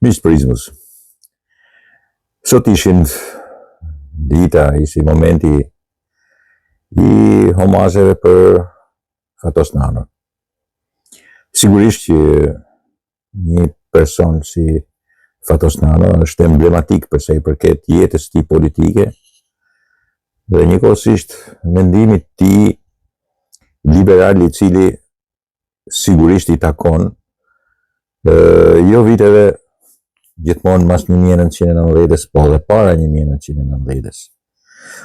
Miq Prizmës, sot ishin momenti i homazheve për Fatos Nanën. Sigurisht që një person si Fatos Nana është emblematik për sa i përket jetës tij politike dhe njëkohësisht mendimit tij liberal i cili sigurisht i takon jo viteve gjithmonë mas 1990-s, po dhe para 1990-s.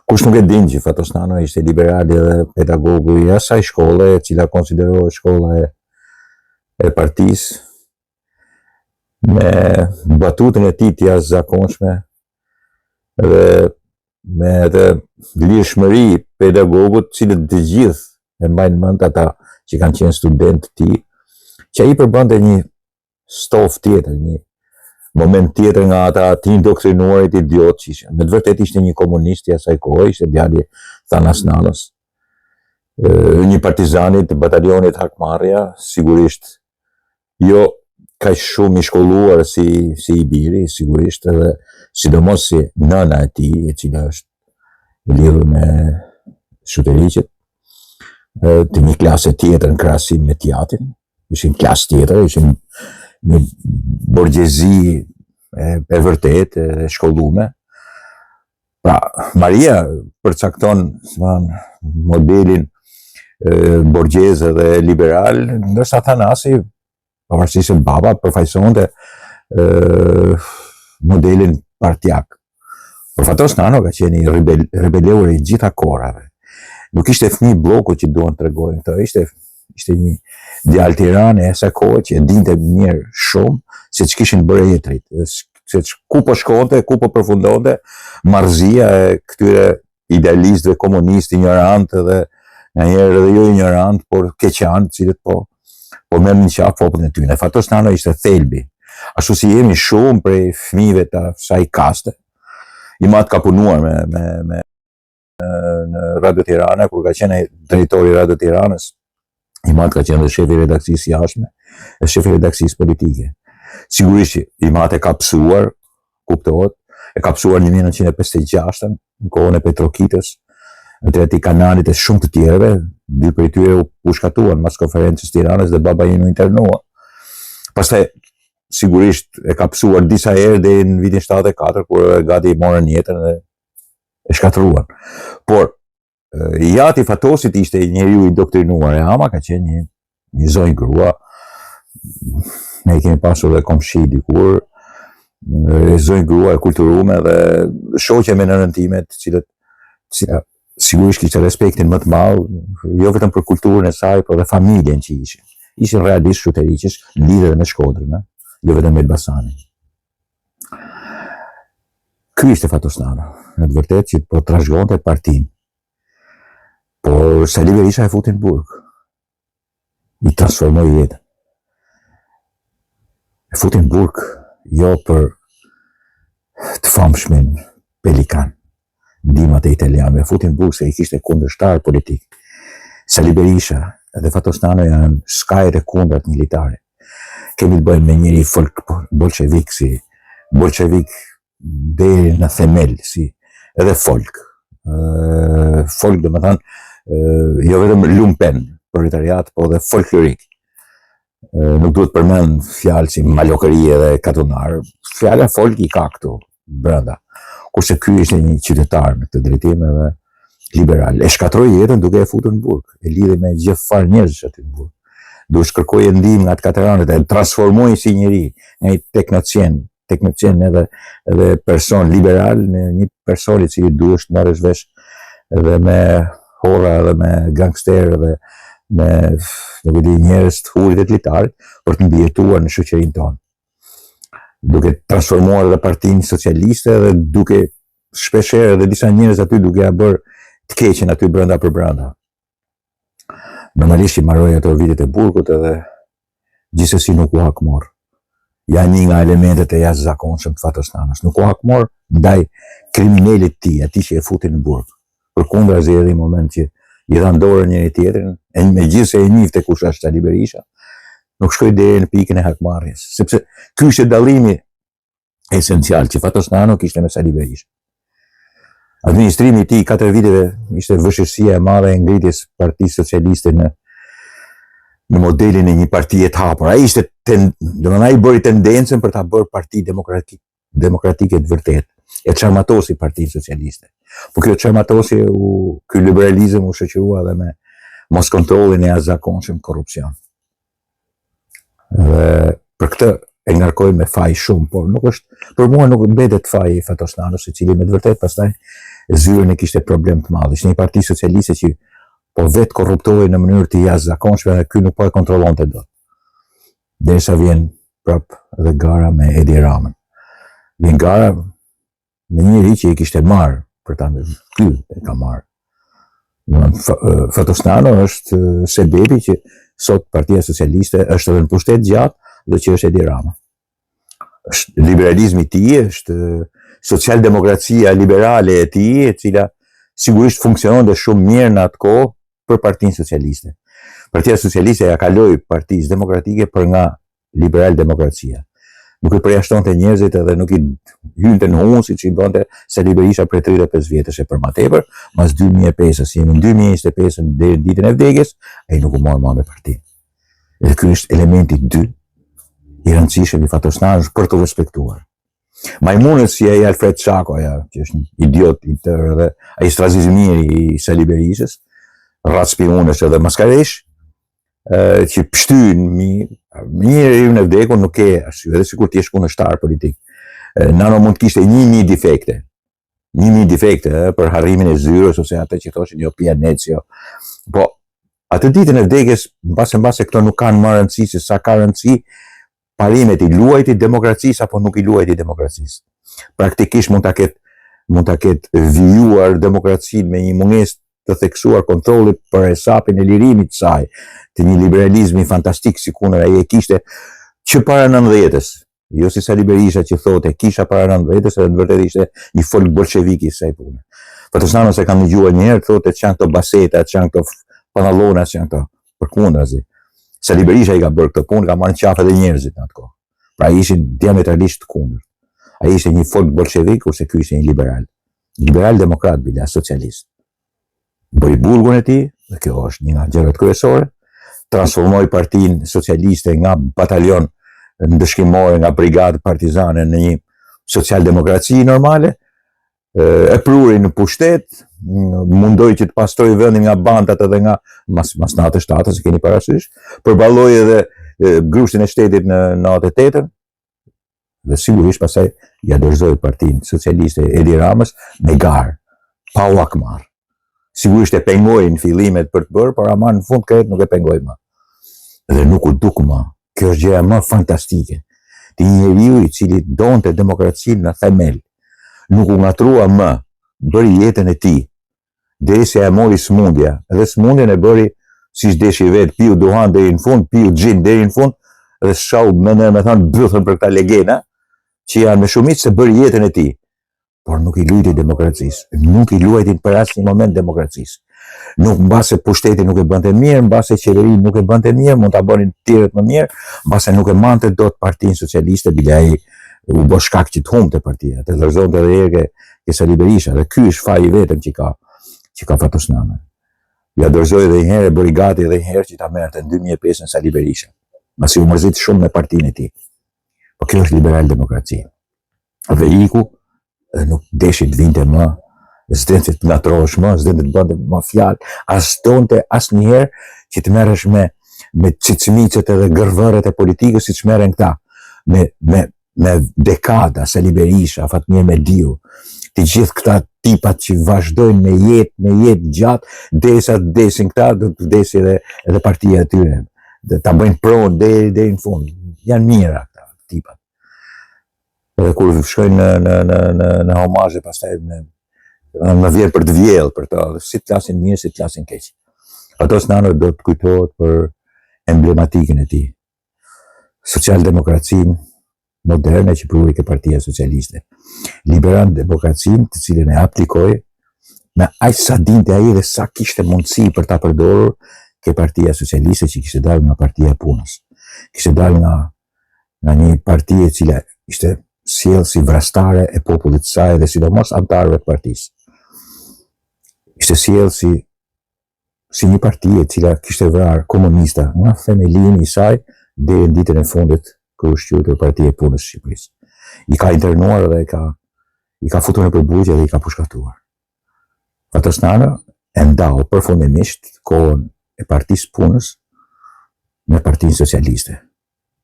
Kush nuk e din që Fatos Nana ishte liberal dhe pedagogu i asaj shkolle, e cila konsiderohet shkolla e partisë, me batutën e tij të jashtëzakonshme dhe me atë lirshmëri pedagogut, cilët të gjithë e mbajnë mend ata që kanë qenë studentë të tij, që ai përbante një stof tjetër, një moment tjetër nga ata të indoktrinuarit idiot që ishin. Me të vërtetë ishte një komunist i asaj kohe, ishte djali Thanas Nanës, një partizani të batalionit Hakmarrja, sigurisht jo kaq shumë i shkolluar si i biri, sigurisht edhe sidomos si nëna e tij, e cila është lidhur me Shuteriqet, të një klase tjetër në krahasim me Tiatin, ishin klasë tjetër, ishin një borgjezi e vërtet, e shkollume. Pra, Maria përcakton modelin borgjez dhe liberal, ndërsa Thanasi, pavarësisht se baba përfaqësonte modelin partjak. Por Fatos Nano ka qenë i rebeleur i gjitha kohërave. Nuk ishte fëmijë bloku që duan të tregojnë këtë, ishte një djalë Tirane e asaj kohe që e dinte mirë shumë se ç'kishin bërë jetrit, se ku po shkonte, ku po përfundonte marrëzia e këtyre idealistëve komunistë ignorantë dhe nganjëherë edhe jo ignorantë, por keqan, të cilët po merrnin qafë popullin e tyre. Fatos Nano ishte thelbi. Ashtu si jemi shumë prej fëmijëve të asaj kaste. Imat ka punuar me në Radio Tirana, kur ka qenë drejtori i Radio Tiranës. Imat ka qenë dhe shefi i redaksisë jashtme, e shefi i redaksisë politike. Sigurisht që Imat e ka psuar, kuptohet, e ka psuar në 1956-ën, në kohën e Petrokitës, në tretji kanalit e shumë të tjerëve, dy prej tyre u shkatuan mas konferencës Tiranës dhe baba im u internua. Pastaj sigurisht e ka psuar disa herë deri në vitin 74, kur gati i morën jetën dhe e shkatruan. Por jati Fatosit ishte njeriu i indoktrinuar, e ama ka qenë një zonjë grua. Ne kemi pasur dhe komshi dikur, zonjë grua e kulturume dhe shoqe me nënën time, të cilët sigurisht kishte respektin më të madh, jo vetëm për kulturën e saj, por dhe familjen që ishin. Ishin realisht Shuteriqesh, lidhur me Shkodrën, jo vetëm me Elbasanin. Ky ishte Fatos Nana, në të vërtetë që po trashëgonte partinë. Por Sali Berisha e futi në burg. I transformoi jetën. E futi në burg jo për të famshmin Pelikan, ndihmat e italianëve, e futi në burg se i kishte kundërshtar politik. Sali Berisha dhe Fatos Nano janë skajt e kundërt militare. Kemi të bëjmë me njëri folk bolshevik, si bolshevik deri në themel, si edhe folk. Folk do me thënë, jo vetëm lumpen, proletariat, po dhe folklorik. Nuk duhet përmend fjalë si malokëri dhe katunar. Fjala folk i ka këtu brenda. Kurse ky ishte një qytetar me këtë drejtim edhe liberal. E shkatroi jetën duke e futur në burg. E lidhi me gjithë farë njerëzish aty në burg. Duhet shkërkoi ndihmë nga të kateranët, e transformoi si njeri, nga një teknocien edhe person liberal në një person i cili duhet të marrësh vesh edhe me horra edhe me gangster edhe me njerëz të hurit e të litarit për të mbijetuar në shoqërinë tonë. Duke transformuar edhe Partinë Socialiste dhe duke shpeshherë edhe disa njerëz aty duke ja bërë të keqen aty brenda për brenda. Normalisht i mbaroi ato vitet e burgut edhe gjithsesi nuk u hakmor. Janë një nga elementet e jashtëzakonshëm të Fatos Nanës. Nuk u hakmor ndaj kriminalit të tij, atij që e futi në burg. Përkundrazi erdhi moment që i dha dorën njëri tjetrin, e megjithëse e njihte kush është Sali Berisha, nuk shkoi deri në pikën e hakmarrjes, sepse ky ishte dallimi esencial që Fatosnano kishte me Sali Berisha. Administrimi i tij 4 viteve ishte vështirësia e madhe e ngritjes Partisë Socialiste në modelin e një partie të hapur. Ai ishte ai bëri tendencën për ta bërë parti demokratike të vërtetë. E çarmatosi Partinë Socialiste. Po kjo çarmatosi ky liberalizëm u shoqërua edhe me mos kontrollin e jashtëzakonshëm korrupsion. Dhe për këtë e ngarkoj me faj shumë, por nuk është, për mua nuk mbetet faji i Fatosnanos, i cili me të vërtet pastaj zyrën e kishte problem të madh. Ishte një parti socialiste që po vetë korruptohej në mënyrë të jashtëzakonshme dhe ky nuk po e kontrollonte dot. Derisa vjen prap edhe gara me Edi Ramën. Vjen gara me njëri që i kishte marrë për ta ky e ka marrë. Fatosnano është sebebi që sot Partia Socialiste është edhe në pushtet gjatë dhe që është Edi Rama. Liberalizmi i tij është socialdemokracia liberale e tij, e cila sigurisht funksiononte shumë mirë në atë kohë për Partinë Socialiste. Partia Socialiste ja kaloi Partisë Demokratike për nga liberal demokracia. Nuk i përjashtonte njerëzit edhe nuk i hynte në hunë siç i bënte Sali Berisha për 35 vjetësh e për më tepër, mas 2005-s, jemi në 2025 deri në ditën e vdekjes, ai nuk u mor më me partinë. Dhe ky është elementi 2 i rëndësishëm i Fatosnanos për të respektuar. Majmunët si ai Alfred Çako, që është një idiot i tërë dhe ai strazizmiri i Sali Berishës, rrat spionësh edhe maskaresh, që pështyn njëri në vdekur nuk ke arsye, edhe sikur ti je kundërshtar politik. Nano mund të kishte 1000 defekte. 1000 defekte për harrimin e zyrës ose atë që thoshin jo pianezio. Po atë ditën e vdekjes, mbase këto nuk kanë më rëndësi se sa ka rëndësi parimet i luajti demokracisë apo nuk i luajti demokracisë. Praktikisht mund ta ketë vijuar demokracinë me një mungesë të theksuar kontrollit për hesapin e lirimit të saj, të një liberalizmi fantastik si kundër ai e kishte që para 90-s. Jo si Sali Berisha që thote kisha para 90-s, edhe në vërtetë ishte një folk bolshevik i kësaj pune. Fatosnanos e kam dëgjuar një herë thote çan këto baseta, çan këto pantallona, çan këto përkundrazi. Sali Berisha i ka bërë këtë punë, ka marrë qafë edhe njerëzit në atë kohë. Pra ishin diametralisht të kundërt. Ai ishte një folk bolshevik kurse ky ishte një liberal. Liberal demokrat bila socialist. Bëri burgun e tij, dhe kjo është një nga gjërat kryesore, transformoi Partinë Socialiste nga batalion ndëshkimore, nga brigadë partizane në një socialdemokraci normale, e pruri në pushtet, mundoi që të pastroi vendin nga bandat edhe nga masnatë shtatës, se keni parasysh, përballoi edhe grushtin e shtetit në 98-ën, dhe sigurisht pastaj ja dorëzoi Partinë Socialiste Edi Ramës me garë, pa u akmarr. Sigurisht e pengoi në fillimet për të bërë, por ama në fund krejt nuk e pengoi më. Dhe nuk u duk më. Kjo është gjëja më fantastike. Ti një njeriu i cili donte demokracinë në themel, nuk u ngatrua më, bëri jetën e tij, derisa e mori smundja, dhe smundjen e bëri siç deshi vet, piu duhan deri në fund, piu xhin deri në fund, dhe shau me thënë bythën për këta legena, që janë me shumicë se bëri jetën e tij. Por nuk i luajti demokracisë, nuk i luajti për asnjë moment demokracisë. Nuk mbase pushteti nuk e bënte mirë, mbase qeveri nuk e bënte mirë, mund ta bënin të tjerët më mirë, mbase nuk e mante dot Partinë Socialiste, bile ai u bë shkak që të humbte partia, të dorëzonte edhe herë ke Sali Berisha, dhe ky është faji vetëm që ka Fatosnano. Ja dorëzoi edhe një herë, bëri gati edhe një herë që ta merrte në 2005 në Sali Berisha. Masi u mërzit shumë me partinë e tij. Po kjo është liberal demokracia. Dhe iku nuk deshi të vinte më, s'dente të ngatrohesh më, s'dente të bënte më fjalë, as donte asnjëherë që të merresh me cicimicet edhe gërvërët e politikës siç merren këta, me dekada, Sali Berisha, Fatmir Mediu, të gjithë këta tipat që vazhdojnë me jetë gjatë, derisa të vdesin këta, do të vdesi edhe partia e tyre, ta bëjnë pronë deri në fund. Janë mira këta tipat. Edhe kur shkojnë në homazhe, pastaj më vjen për të vjellë për to, si të flasin mirë, si të flasin keq. Fatosnano do të kujtohet për emblematikën e tij. Socialdemokracinë moderne që pruri ke Partia Socialiste. Liberal demokracinë të cilën e aplikoi me aq sa dinte ai dhe sa kishte mundësi për ta përdorur ke Partia Socialiste që kishte dalë nga Partia e Punës. Kishte dalë nga një parti e cila ishte sjellë si vrastare e popullit saj dhe sidomos antarëve të partisë. Ishte sjellë si një parti e cila kishte vrarë komunista nga themelimi i saj deri në ditën e fundit kur u shqyrtoi Partia e Punës së Shqipërisë. I ka internuar dhe i ka futur në përbujtje dhe i ka pushkatuar. Fatosnano e ndau përfundimisht kohën e Partisë Punës me Partinë Socialiste,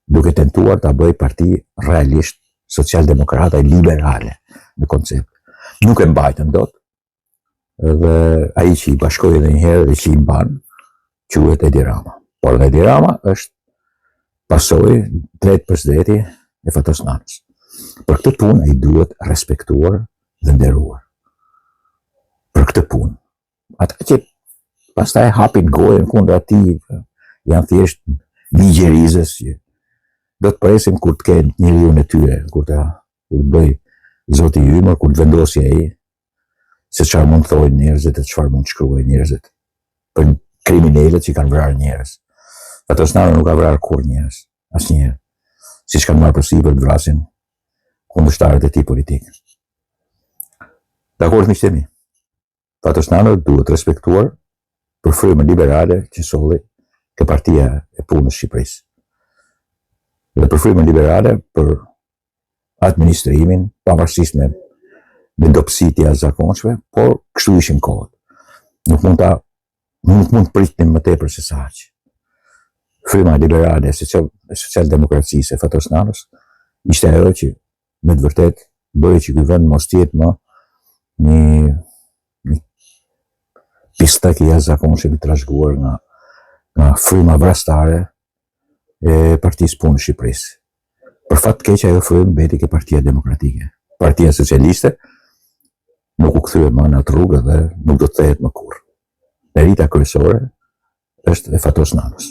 duke tentuar ta bëjë parti realisht socialdemokrate liberale në koncept. Nuk e mbajtën dot, dhe ai që i bashkoi edhe një herë dhe që i mban quhet Edi Rama. Por Edi Rama është pasojë drejt për drejti e Fatosnanos. Për këtë punë ai duhet respektuar dhe nderuar. Për këtë punë. Ata që pastaj hapin gojën kundër atij janë thjesht ligjerizës që do të presim kur të kenë njeriu në tyre, kur të bëj Zoti Ymër, kur të vendosë ai se çfarë mund të thojnë njerëzit e çfarë mund të shkruajnë njerëzit për kriminalët që kanë vrarë njerëz. Fatosnano nuk ka vrarë kurrë njerëz, asnjëherë. Siç kanë marrë përsipër të vrasin kundërshtarët e tij politik. Dakord miqtë mi. Fatosnano duhet respektuar për frymën liberale që solli ke Partia e Punës së Shqipërisë. Dhe për frymën liberale për administrimin, pavarësisht me dobësitë të jashtëzakonshme, por kështu ishin kohët. Nuk mund të pritnim më tepër se sa aq. Fryma liberale e social-demokracisë e Fatosnanos ishte ajo që me të vërtet bëri që ky vend mos të jetë më një pistak i jashtëzakonshëm i trashëguar nga fryma vrastare e Partisë Punës së Shqipërisë. Për fat të keq ajo frymë mbeti ke Partia Demokratike. Partia Socialiste nuk u kthye më në atë rrugë dhe nuk do të kthehet më kurrë. Merita kryesore është e Fatosnanos.